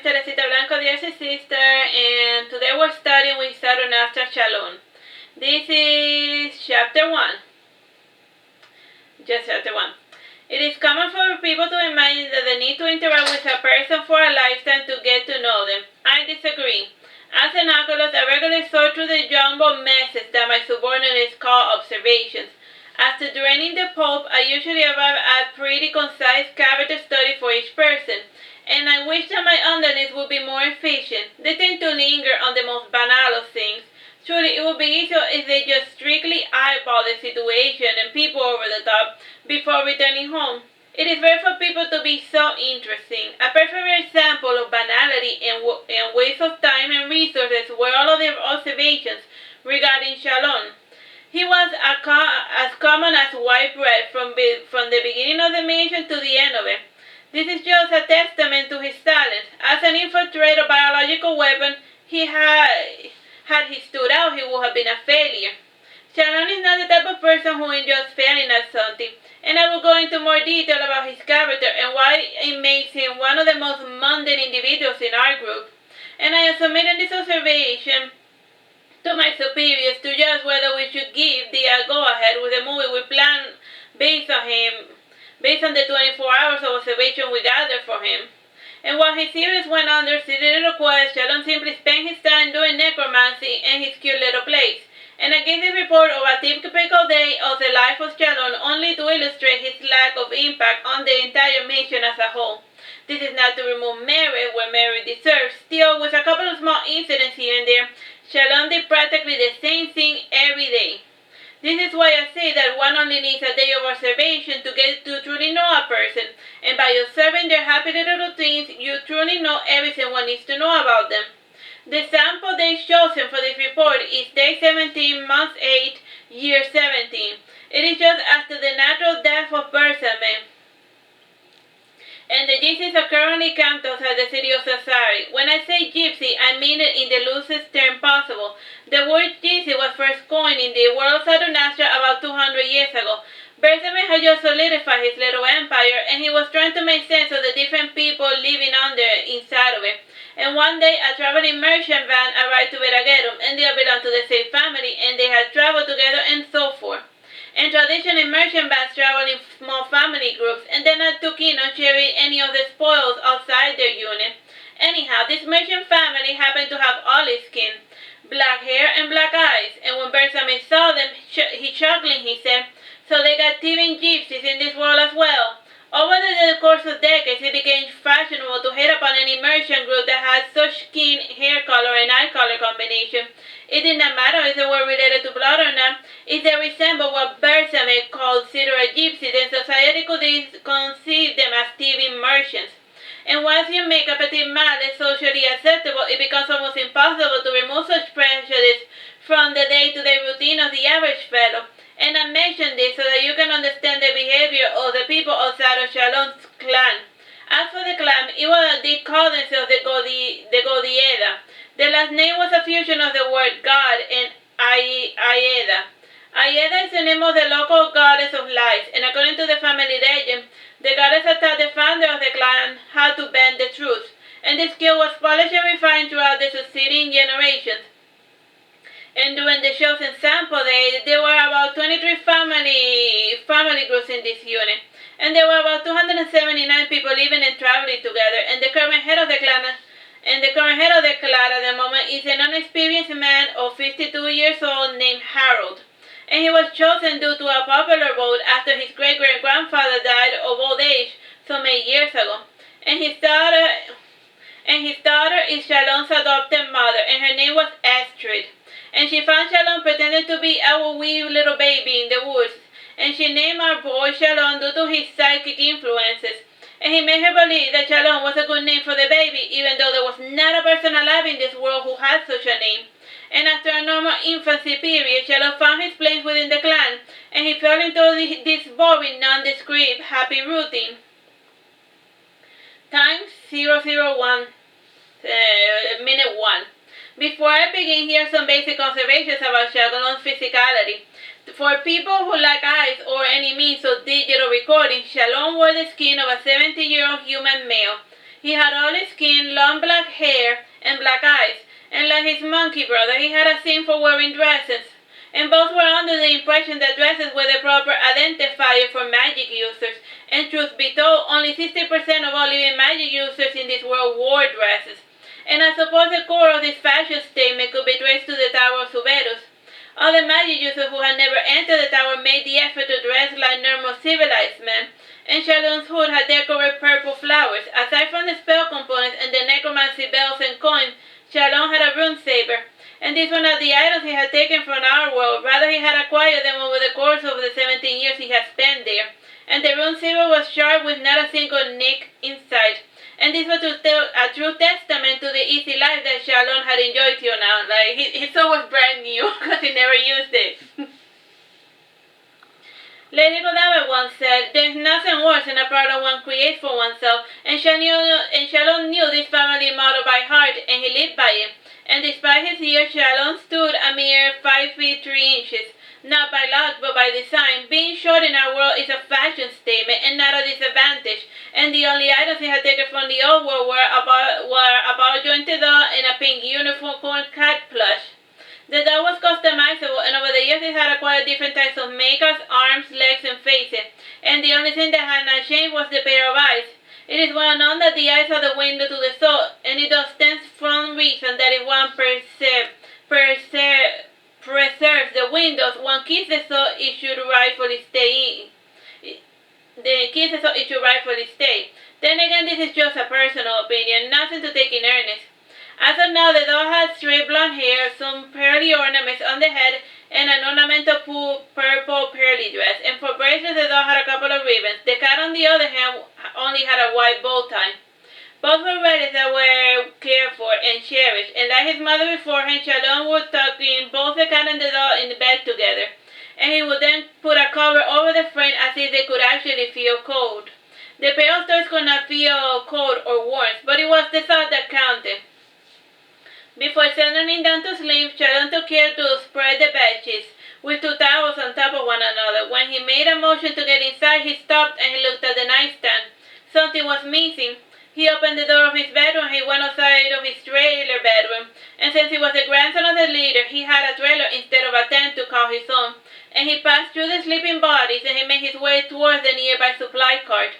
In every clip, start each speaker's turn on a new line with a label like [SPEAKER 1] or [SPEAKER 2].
[SPEAKER 1] is Teresita Blanco, the Artsy sister, and today we're starting with Saturnastra Chalon. This is chapter 1. Just chapter 1. It is common for people to imagine that the need to interact with a person for a lifetime to get to know them. I disagree. As an Oculus, I regularly sort through the jumbled messes that my subordinates call observations. After draining the pulp, I usually arrive at a pretty concise character study for each person. And I wish that my underlings would be more efficient. They tend to linger on the most banal of things. Surely it would be easier if they just strictly eyeball the situation and people over the top before returning home. It is rare for people to be so interesting. A perfect example of banality and waste of time and resources were all of the observations regarding Chalon. He was as common as white bread from the beginning of the mission to the end of it. This is just a testament to his talent. As an infiltrator biological weapon, had he stood out, he would have been a failure. Chalon is not the type of person who enjoys failing at something, and I will go into more detail about his character and why it makes him one of the most mundane individuals in our group. And I am submitting this observation to my superiors to judge whether we should give the go-ahead with the movie we plan based on the 24 hours of observation we gathered for him. And while his series went under silly request, Chalon simply spent his time doing necromancy in his cute little place. And I gave the report of a typical day of the life of Chalon only to illustrate his lack of impact on the entire mission as a whole. This is not to remove merit where merit deserves. Still, with a couple of small incidents here and there, Chalon did practically the same thing every day. This is why I say that one only needs a day of observation to get to truly know a person, and by observing their happy little routines, you truly know everything one needs to know about them. The sample day chosen for this report is day 17, month 8, year 17. It is just after the natural death of Bersamin, and the gypsies are currently camped outside the city of Sassari. When I say gypsy, I mean it in the loosest term possible. The word gypsy was first coined in the world of Saturnastra about 200 years ago. Bersamin had just solidified his little empire, and he was trying to make sense of the different people living inside of it. And one day, a traveling merchant van arrived to Veragerum, and they belonged to the same family, and they had traveled together and so forth. And traditionally, merchant vans travel in small family groups, and they're not too keen on sharing any of the spoils outside their unit. Anyhow, this merchant family happened to have olive skin, black hair, and black eyes, and when Bersamin saw them, he chuckling, he said, "So they got thieving gypsies in this world as well." Over the course of decades, it became fashionable to hit upon any merchant group that had such skin, hair color, and eye color combination. It did not matter if they were related to blood or not. If they resembled what Bersamin considered a gypsy, then society could conceive them as thieving merchants. And once you make a petit mal socially acceptable, it becomes almost impossible to remove such prejudice from the day-to-day routine of the average fellow. And I mention this so that you can understand the behavior of the people outside of Chalon's clan. As for the clan, they called themselves the Godieda. The last name was a fusion of the word God and Aeda. Aeda is the name of the local goddess of life, and according to the family legend, the goddess had taught the founder of the clan how to bend the truth, and this skill was polished and refined throughout the succeeding generations. And during the chosen sample day, there were about 23 family groups in this unit, and there were about 279 people living and traveling together. And the current head of the clan at the moment is an unexperienced man of 52 years old named Harold, and he was chosen due to a popular vote after his great-great-grandfather died of old age so many years ago. And his daughter is Chalon's adopted mother, and her name was Astrid. And she found Chalon pretending to be a wee little baby in the woods, and she named our boy Chalon due to his psychic influences. And he made her believe that Chalon was a good name for the baby, even though there was not a person alive in this world who had such a name. And after a normal infancy period, Chalon found his place within the clan, and he fell into this boring, nondescript, happy routine. Time 001, minute 1. Before I begin, here are some basic observations about Chalon's physicality. For people who lack eyes or any means of digital recording, Chalon wore the skin of a 70-year-old human male. He had olive skin, long black hair, and black eyes, and like his monkey brother, he had a thing for wearing dresses. And both were under the impression that dresses were the proper identifier for magic users, and truth be told, only 60% of all living magic users in this world wore dresses. And I suppose the core of this fashion statement could be traced to the Tower of Suberus. Other magic users who had never entered the tower made the effort to dress like normal civilized men, and Chalon's hood had decorated purple flowers. Aside from the spell components and the necromancy bells and coins, Chalon had a rune saber, and these were not the items he had taken from our world, rather he had acquired them over the course of the 17 years he had spent there. And the rune saber was sharp with not a single nick inside. And this was a true testament to the easy life that Chalon had enjoyed till now. Like, his sword was brand new, because he never used it. Lady Godiva once said, "There's nothing worse than a problem one creates for oneself," and Chalon knew this family motto by heart, and he lived by it. And despite his years, Chalon stood a mere 5 feet 3 inches. Not by luck, but by design. Being short in our world is a fashion statement and not a disadvantage. And the only items he had taken from the old world were a ball-jointed doll and a pink unicorn cat plush. The doll was customizable, and over the years it had acquired different types of makeups, arms, legs, and faces. And the only thing that had not changed was the pair of eyes. It is well known that the eyes are the window to the soul, and it does stand from reason that if one preserves the windows, one keeps the soul, it should rightfully stay. Then again, this is just a personal opinion, nothing to take in earnest. As of now, the doll had straight blonde hair, some pearly ornaments on the head, and an ornamental purple pearly dress. And for bracelets, the doll had a couple of ribbons. The cat, on the other hand, only had a white bow tie. Both were relics that were cared for and cherished, and like his mother before him, Chalon would tuck in both the cat and the doll in the bed together, and he would then put a cover over the frame as if they could actually feel cold. The pair of toys could not feel cold or warmth, but it was the thought that counted. Before settling down to sleep, Chalon took care to spread the bedsheets with 2 towels on top of one another. When he made a motion to get inside, he stopped and he looked at the nightstand. Something was missing. He opened the door of his bedroom and he went outside of his trailer bedroom. And since he was the grandson of the leader, he had a trailer instead of a tent to call his own. And he passed through the sleeping bodies and he made his way towards the nearby supply cart.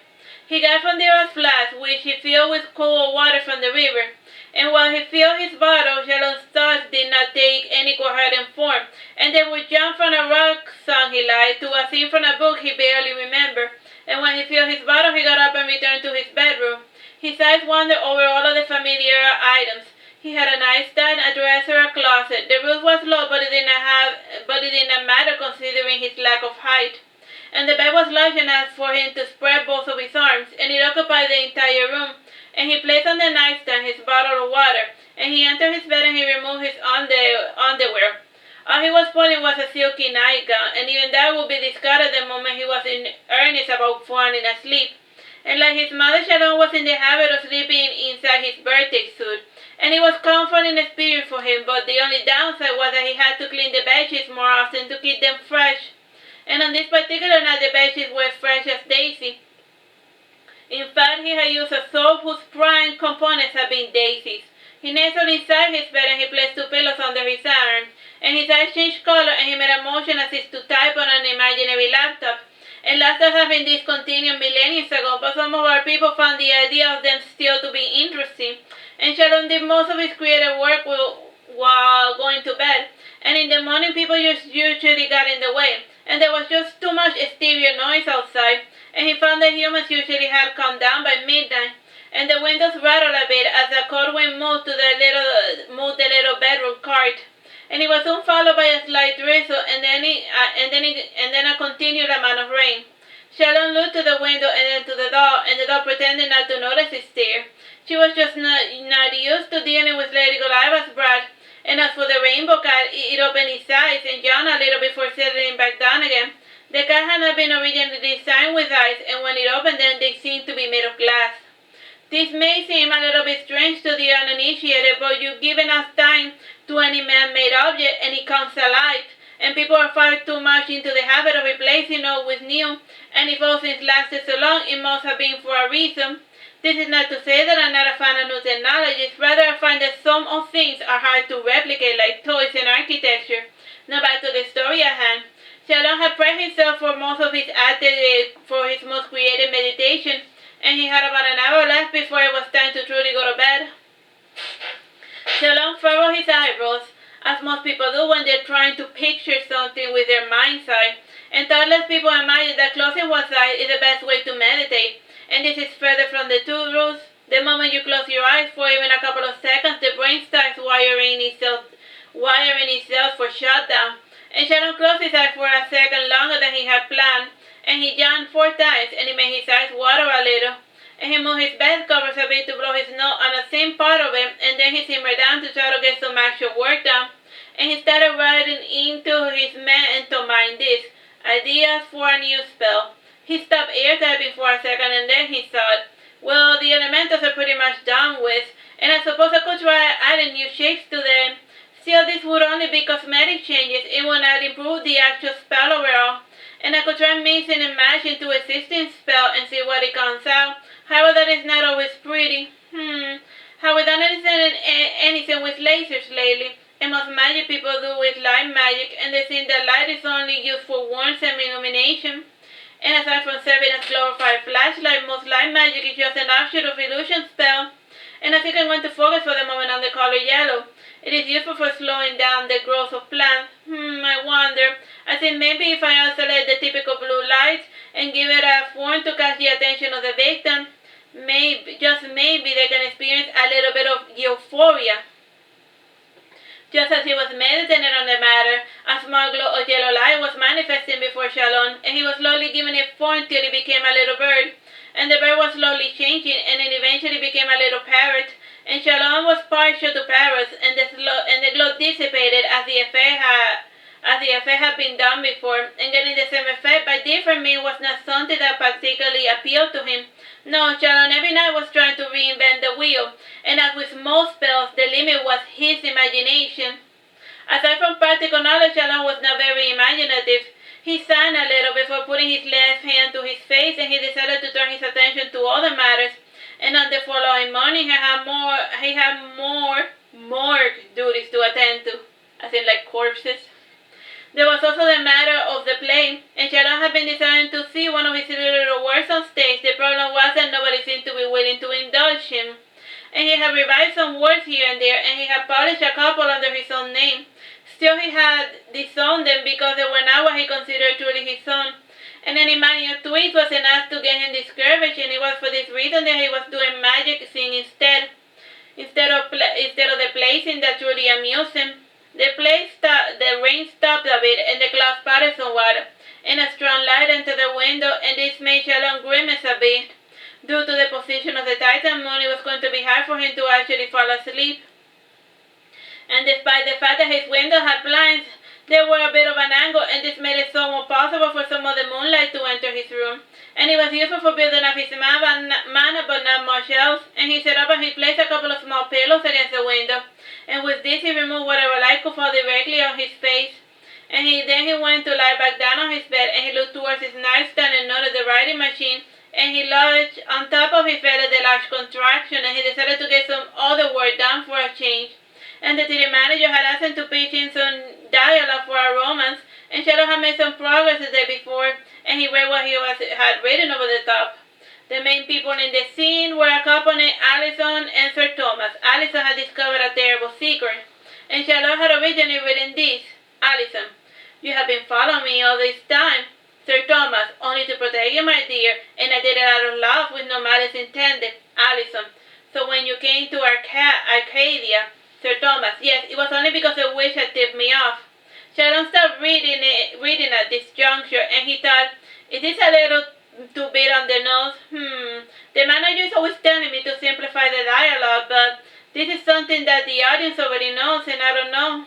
[SPEAKER 1] He got from there a flask, which he filled with cold water from the river. And while he filled his bottle, Chalon's thoughts did not take any coherent form, and they would jump from a rock song he liked to a scene from a book he barely remembered. And when he filled his bottle, he got up and returned to his bedroom. His eyes wandered over all of the familiar items. He had a nightstand, a dresser, a closet. The roof was low, but it did not matter considering his lack of height. And the bed was large enough for him to spread both of his arms, and it occupied the entire room. And he placed on the nightstand his bottle of water, and he entered his bed and he removed his underwear. All he was putting was a silky nightgown, and even that would be discarded the moment he was in earnest about falling asleep. And like his mother, Chalon was in the habit of sleeping inside his birthday suit, and it was a comforting experience for him, but the only downside was that he had to clean the bedsheets more often to keep them fresh. And on this particular night, the bedsheets were fresh as daisy. In fact, he had used a soap whose prime components had been daisies. He nestled inside his bed and he placed 2 pillows under his arms, and his eyes changed color and he made a motion as if to type on an imaginary laptop. And laptops have been discontinued millennia ago, but some of our people found the idea of them still to be interesting. And Chalon did most of his creative work while going to bed, and in the morning people usually got in the way, and there was just too much exterior noise outside, and he found that humans usually had calmed down by midnight, and the windows rattled a bit as the cold wind moved the little bedroom cart. And it was soon followed by a slight drizzle, and then a continued amount of rain. Chalon looked to the window and then to the doll, and the doll pretended not to notice his stare. She was just not used to dealing with Lady Godiva's brat. And as for the rainbow cat, it opened its eyes and yawned a little before settling back down again. The cat had not been originally designed with eyes, and when it opened them, they seemed to be made of glass. This may seem a little bit strange to the uninitiated, but you give enough time to any man-made object and it comes alive, and people are far too much into the habit of replacing old with new, and if all things lasted so long, it must have been for a reason. This is not to say that I'm not a fan of new technologies, rather I find that some of things are hard to replicate, like toys and architecture. Now back to the story at hand. Chalon had prepped himself for most of his active for his most creative meditation, and he had about an hour left before it was time to truly go to bed. Chalon furrowed his eyebrows, as most people do when they're trying to picture something with their mind's eye, and thoughtless people imagine that closing one's eyes is the best way to meditate, and this is further from the two rules. The moment you close your eyes for even a couple of seconds, the brain starts wiring itself for shutdown. And Shannon closed his eyes for a second longer than he had planned, and he yawned 4 times, and it made his eyes water a little. And he moved his bed covers a bit to blow his nose on a thin part of it, and then he simmered down to try to get some actual work done. And he started writing into his mental mind this: ideas for a new spell. He stopped air typing for a second, and then he thought, well, the elementals are pretty much done with, and I suppose I could try adding new shapes to them. Still, this would only be cosmetic changes. It would not improve the actual spell overall. And I could try mixing and matching to existing spell and see what it comes out. However, that is not always pretty. Have we done anything with lasers lately? And most magic people do with light magic, and they think that light is only used for warmth and illumination. And aside from serving as glorified flashlight, most light magic is just an offshoot of illusion spell. And I think I'm going to focus for the moment on the color yellow. It is useful for slowing down the growth of plants. I wonder. I think maybe if I isolate the typical blue light and give it a form to catch the attention of the victim, maybe, just maybe, they can experience a little bit of euphoria. Just as he was meditating on the matter, a small glow of yellow light was manifesting before Chalon, and he was slowly giving it form till it became a little bird. And the bird was slowly changing, and it eventually became a little parrot. And Chalon was partial to parrots, and the glow dissipated as the effect had been done before, and getting the same effect by different means was not something that particularly appealed to him. No, Chalon every night was trying to reinvent the wheel, and as with most spells, the limit was his imagination. Aside from practical knowledge, Chalon was not very imaginative. He sang a little before putting his left hand to his face, and he decided to turn his attention to other matters. And on the following morning, he had more morgue duties to attend to, as in like corpses. There was also the matter of the play, and Chalon had been desiring to see one of his little works on stage. The problem was that nobody seemed to be willing to indulge him. And he had revised some words here and there, and he had published a couple under his own name. Still, he had disowned them because they were not what he considered truly his own. And any minor tweak was enough to get him discouraged, and it was for this reason that he was doing magic scene instead of the playing that truly amused him. The rain stopped a bit, and the clouds parted somewhat, and a strong light entered the window, and this made Chalon grimace a bit. Due to the position of the Titan moon, it was going to be hard for him to actually fall asleep. And despite the fact that his window had blinds, they were a bit of an angle, and this made it somewhat possible for some of the moonlight to enter his room. And it was useful for building up his mana, but not much else. And he set up and he placed a couple of small pillows against the window. And with this, he removed whatever light could fall directly on his face. And then he went to lie back down on his bed, and he looked towards his nightstand and noted the writing machine. And he lodged on top of his bed the large contraction, and he decided to get some other work done for a change. And the city manager had asked him to pitch in some dialogue for a romance, and Shadow had made some progress the day before, and he read what had written over the top. The main people in the scene were a couple named Allison and Sir Thomas. Allison had discovered a terrible secret, and Charlotte had originally written this: Allison, you have been following me all this time. Sir Thomas, only to protect you, my dear, and I did it out of love with no malice intended. Allison, so when you came to Arcadia, Sir Thomas, yes, it was only because a wish had tipped me off. Sharon stopped reading at this juncture, and he thought, is this a little too bit on the nose? The manager is always telling me to simplify the dialogue, but this is something that the audience already knows, and I don't know.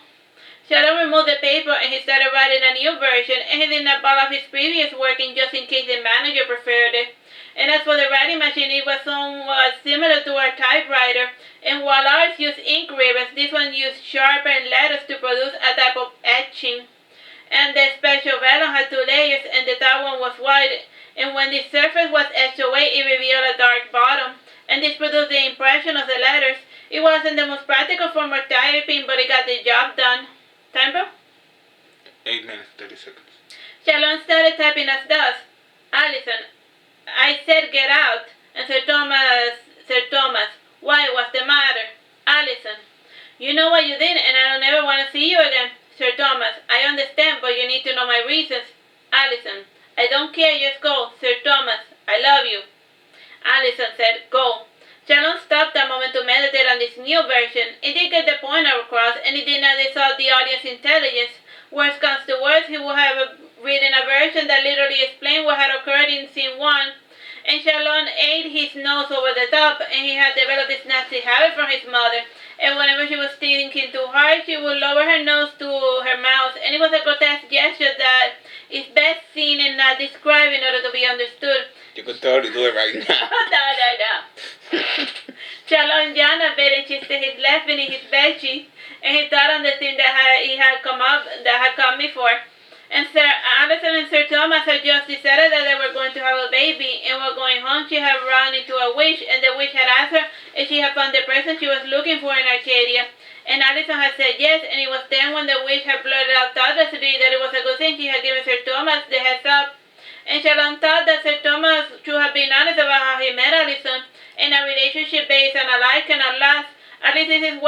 [SPEAKER 1] Sharon removed the paper, and he started writing a new version, and he did not ball off his previous working just in case the manager preferred it. And as for the writing machine, it was somewhat similar to our typewriter, and while ours used ink ribbons, this one used sharpened letters to produce a type of etching. And the special vellum had 2 layers, and the top one was white, and when the surface was etched away, it revealed a dark bottom. and this produced the impression of the letters. It wasn't the most practical form of typing, but it got the job done. Time, bro?
[SPEAKER 2] 8 minutes, 30 seconds.
[SPEAKER 1] Chalon started typing as thus. Allison, I said get out. And Sir Thomas, why, what's the matter? Allison, you know what you did, and I don't ever want to see you again. Sir Thomas, I understand, but you need to know my reasons. Allison, I don't care, just go. Sir Thomas, I love you. Allison said, go. Chalon stopped a moment to meditate on this new version. It did get the point across, and it did not insult the audience's intelligence. Worst comes to worst, he would have written a version that literally explained what had occurred in scene 1. And Chalon ate his nose over the top, and he had developed this nasty habit from his mother. And whenever she was thinking too hard, she would lower her nose to her mouth, and it was a grotesque gesture that is best seen and not described in order to be understood.
[SPEAKER 2] You could totally do it right now.
[SPEAKER 1] No. Chalon yawned a bit and shifted his left beneath his bed cheek, and he thought on the thing that had come before. And Sir Allison and Sir Thomas had just decided that they were going to have a baby, and while going home she had run into a witch, and the witch had asked her if she had found the person she was looking for in Arcadia. And Allison had said yes, and it was then when the witch had blurted out thoughtlessly that it was a good thing she had given Sir Thomas the heads up. And Chalon thought that Sir Thomas should have been honest about how he met Allison, and a relationship based on a like cannot last. At least this is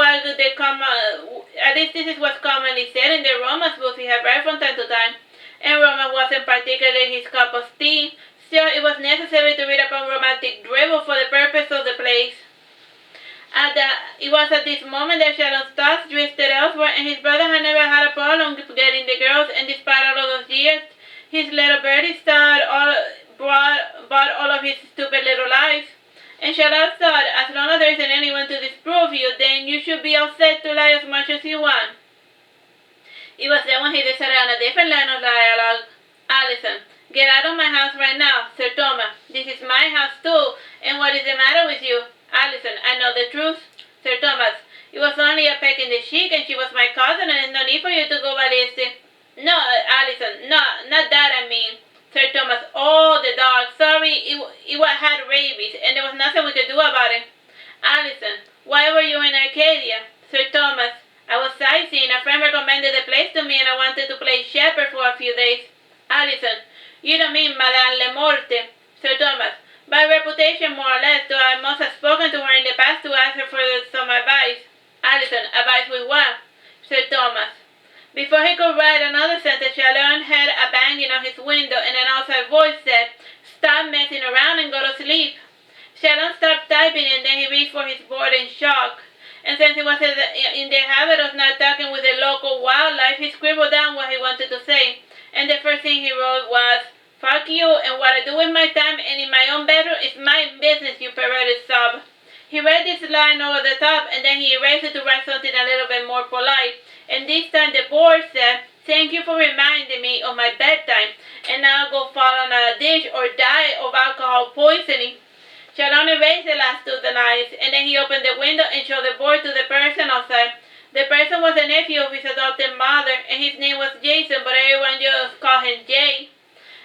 [SPEAKER 1] what's commonly said in the romance books he had read from time to time. And romance wasn't particularly his cup of tea. Still, it was necessary to read upon romantic dribble for the purpose of the plays. It was at this moment that Chalon's thoughts drifted elsewhere, and his brother had never had a problem getting the girls, and despite all of those years, his little birdie brought all of his stupid little lives. And Chalon thought, as long as there isn't anyone to disprove you, then you should be all set to lie as much as you want. It was then when he decided on a different line of dialogue. Allison, get out of my house right now. Sir Thomas, this is my house too, and what is the matter with you? Allison, I know the truth. Sir Thomas, it was only a peck in the cheek, and she was my cousin, and there's no need for you to go ballistic. No, Allison, no, not that I mean. Sir Thomas, oh, the dog, sorry, it had rabies, and there was nothing we could do about it. Allison, why were you in Arcadia? Sir Thomas, I was sightseeing, a friend recommended the place to me, and I wanted to play shepherd for a few days. Allison, you don't mean Madame Le Morte. Sir Thomas, by reputation more or less, though I must have spoken to her in the past to ask her for some advice. Allison, advice with what? Sir Thomas. Before he could write another sentence, Chalon heard a banging on his window, and an outside voice said, stop messing around and go to sleep. Chalon stopped typing, and then he reached for his board in shock. And since he was in the habit of not talking with the local wildlife, he scribbled down what he wanted to say. And the first thing he wrote was, fuck you, and what I do with my time and in my own bedroom is my business, you perverted sub. He read this line over the top, and then he erased it to write something a little bit more polite. And this time the board said, thank you for reminding me of my bedtime, and now go fall on a dish or die of alcohol poisoning. Chalon erased the last two lines, and then he opened the window and showed the board to the person outside. The person was a nephew of his adopted mother, and his name was Jason, but everyone just called him Jay.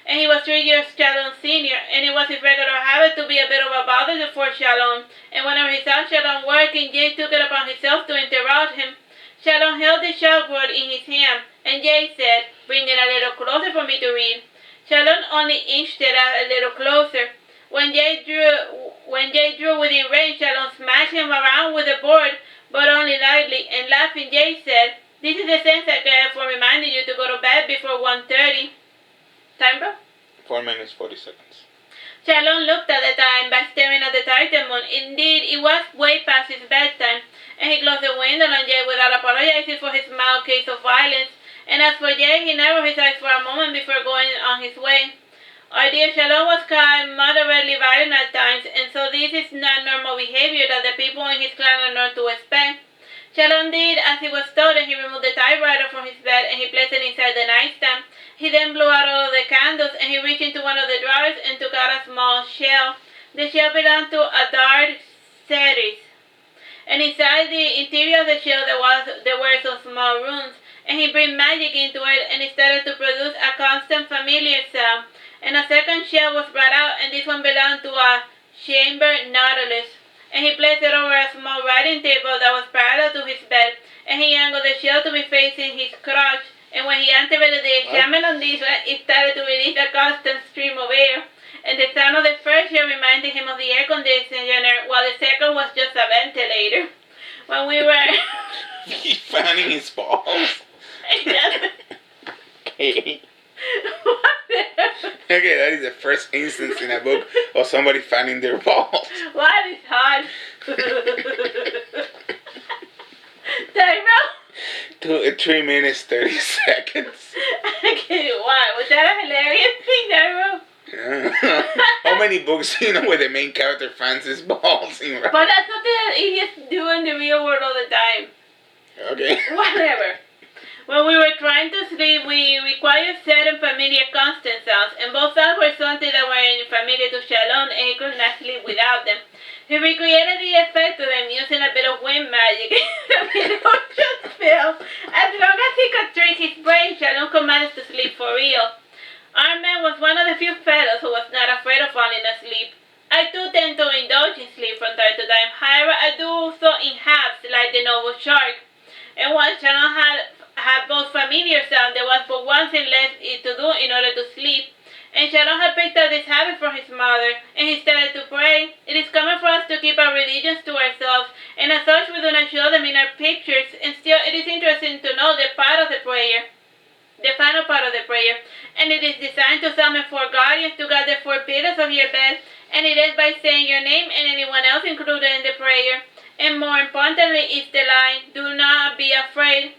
[SPEAKER 1] And he was 3 years Chalon's senior, and it was his regular habit to be a bit of a bother for Chalon. And whenever he saw Chalon working, Jay took it upon himself to interrupt him. Chalon held the chalkboard in his hand, and Jay said, bring it a little closer for me to read. Chalon only inched it a little closer. When Jay drew within range, Chalon smacked him around with the board, but only lightly, and laughing, Jay said, this is the sense I get for reminding you to go to bed before 1:30. Time, bro?
[SPEAKER 2] 4 minutes, 40 seconds.
[SPEAKER 1] Chalon looked at the time by staring at the titan moon. Indeed, it was way past his bedtime, and he closed the window on Jay without apologizing for his mild case of violence. And as for Jay, he narrowed his eyes for a moment before going on his way. Our dear Chalon was kind, moderately violent at times, and so this is not normal behavior that the people in his clan are known to expect. Chalon did as he was told, and he removed the typewriter from his bed, and he placed it inside the nightstand. He then blew out all of the candles, and he reached into one of the drawers and took out a small shell. The shell belonged to a dark series, and inside the interior of the shell there were some small runes, and he breathed magic into it, and it started to produce a constant familiar sound. And a second shell was brought out, and this one belonged to a chamber nautilus. and he placed it over a small writing table that was parallel to his bed, and he angled the shield to be facing his crotch, and when he activated the enchantment on this, it started to release a constant stream of air, and the sound of the first shield reminded him of the air conditioner, while the second was just a ventilator. When we were...
[SPEAKER 2] He's fanning his balls. Okay. Okay, that is the first instance in a book of somebody fanning their balls.
[SPEAKER 1] What is hard? Tyro?
[SPEAKER 2] 3 minutes, 30 seconds.
[SPEAKER 1] Okay, why? Was that a hilarious thing, Tyro?
[SPEAKER 2] Yeah. How many books do you know where the main character fans his balls in?
[SPEAKER 1] But that's something that idiots do in the real world all the time.
[SPEAKER 2] Okay.
[SPEAKER 1] Whatever. When we were trying to sleep, we required certain familiar constant sounds, and both sounds were something that were familiar to Chalon, and he could not sleep without them. He recreated the effect of them using a bit of wind magic. The ocean fell. As long as he could trick his brain, Chalon could manage to sleep for real. Our man was one of the few fellows who was not afraid of falling asleep. I too tend to indulge in sleep from time to time. However, I do so in halves, like the noble shark. And once Chalon had both familiar sound, there was but one thing left to do in order to sleep. And Chalon had picked up this habit from his mother, and he started to pray. It is common for us to keep our religions to ourselves, and as such we do not show them in our pictures, and still it is interesting to know the part of the prayer, the final part of the prayer, and it is designed to summon 4 guardians to guard the 4 pillars of your bed, and it is by saying your name and anyone else included in the prayer. And more importantly is the line, do not be afraid.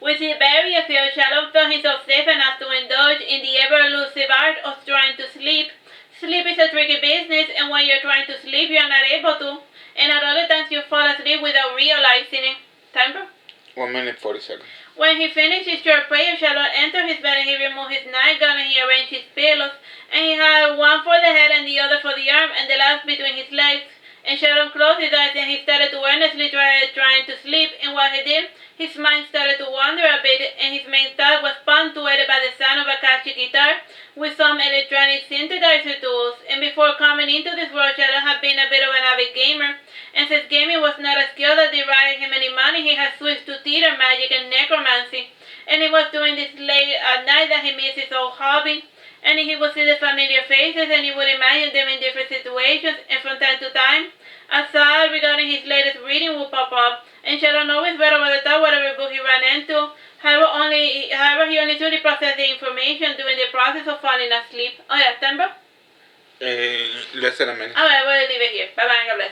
[SPEAKER 1] With the very fear, Chalon felt himself safe enough to indulge in the ever-elusive art of trying to sleep. Sleep is a tricky business, and when you're trying to sleep, you're not able to. And at other times, you fall asleep without realizing it. Time, bro?
[SPEAKER 2] 1 minute, 40 seconds.
[SPEAKER 1] When he finished his short prayer, Chalon entered his bed and he removed his nightgown and he arranged his pillows. And he had one for the head and the other for the arm and the last between his legs. And Chalon closed his eyes and he started to earnestly trying to sleep. And while he did, his mind started to wander a bit, and his main thought was punctuated by the sound of a catchy guitar with some electronic synthesizer tools. And before coming into this world, Chalon had been a bit of an avid gamer. And since gaming was not a skill that derived him any money, he had switched to theater magic and necromancy. And it was during this late at night that he missed his old hobby. And he would see the familiar faces and he would imagine them in different situations, and from time to time, a thought regarding his latest reading would pop up, and Chalon always read over the top whatever book he ran into. However, he only truly processed the information during the process of falling asleep. Oh yeah, time, bro?
[SPEAKER 2] Less than a minute.
[SPEAKER 1] Alright, we'll leave it here. Bye-bye.